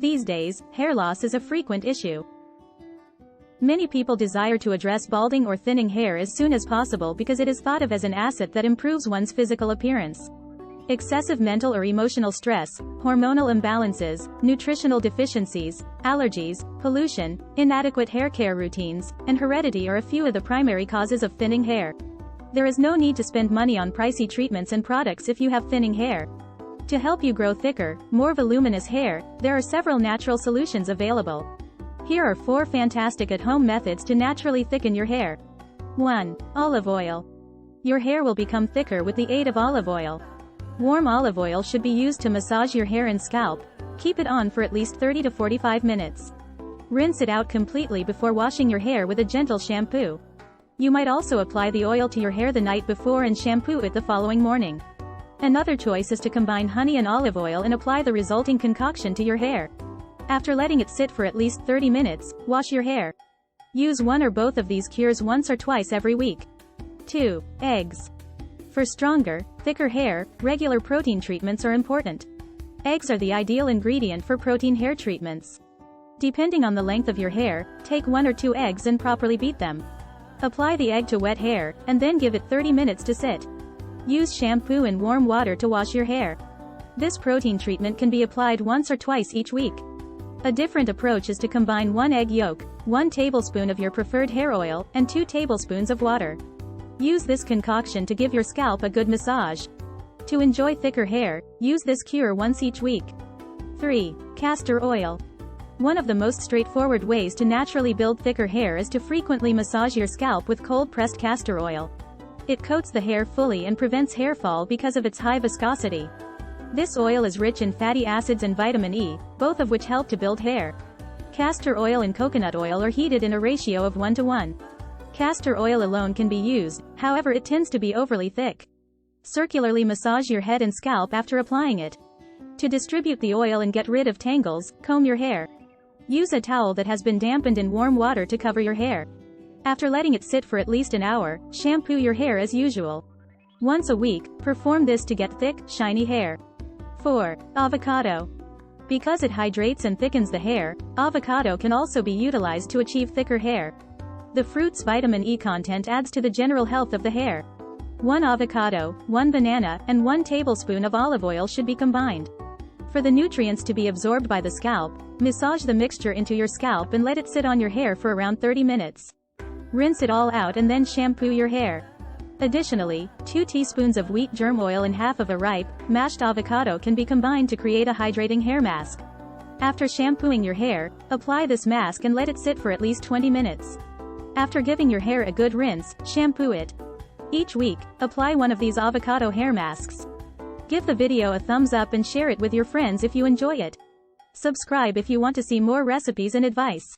These days, hair loss is a frequent issue. Many people desire to address balding or thinning hair as soon as possible because it is thought of as an asset that improves one's physical appearance. Excessive mental or emotional stress, hormonal imbalances, nutritional deficiencies, allergies, pollution, inadequate hair care routines, and heredity are a few of the primary causes of thinning hair. There is no need to spend money on pricey treatments and products if you have thinning hair. To help you grow thicker, more voluminous hair, there are several natural solutions available. Here are 4 fantastic at-home methods to naturally thicken your hair. 1. Olive oil. Your hair will become thicker with the aid of olive oil. Warm olive oil should be used to massage your hair and scalp. Keep it on for at least 30 to 45 minutes. Rinse it out completely before washing your hair with a gentle shampoo. You might also apply the oil to your hair the night before and shampoo it the following morning. Another choice is to combine honey and olive oil and apply the resulting concoction to your hair. After letting it sit for at least 30 minutes, wash your hair. Use one or both of these cures once or twice every week. 2. Eggs. For stronger, thicker hair, regular protein treatments are important. Eggs are the ideal ingredient for protein hair treatments. Depending on the length of your hair, take 1 or 2 eggs and properly beat them. Apply the egg to wet hair, and then give it 30 minutes to sit. Use shampoo and warm water to wash your hair. This protein treatment can be applied once or twice each week. A different approach is to combine 1 egg yolk, 1 tablespoon of your preferred hair oil, and 2 tablespoons of water. Use this concoction to give your scalp a good massage. To enjoy thicker hair, use this cure once each week. 3. Castor oil. One of the most straightforward ways to naturally build thicker hair is to frequently massage your scalp with cold-pressed castor oil. It coats the hair fully and prevents hair fall because of its high viscosity. This oil is rich in fatty acids and vitamin E, both of which help to build hair. Castor oil and coconut oil are heated in a ratio of 1:1. Castor oil alone can be used, however it tends to be overly thick. Circularly massage your head and scalp after applying it. To distribute the oil and get rid of tangles, comb your hair. Use a towel that has been dampened in warm water to cover your hair. After letting it sit for at least an hour, shampoo your hair as usual. Once a week, perform this to get thick, shiny hair. 4. Avocado. Because it hydrates and thickens the hair, avocado can also be utilized to achieve thicker hair. The fruit's vitamin E content adds to the general health of the hair. 1 avocado, 1 banana, and 1 tablespoon of olive oil should be combined. For the nutrients to be absorbed by the scalp, massage the mixture into your scalp and let it sit on your hair for around 30 minutes. Rinse it all out and then shampoo your hair. Additionally, 2 teaspoons of wheat germ oil and half of a ripe, mashed avocado can be combined to create a hydrating hair mask. After shampooing your hair, apply this mask and let it sit for at least 20 minutes. After giving your hair a good rinse, shampoo it. Each week, apply one of these avocado hair masks. Give the video a thumbs up and share it with your friends if you enjoy it. Subscribe if you want to see more recipes and advice.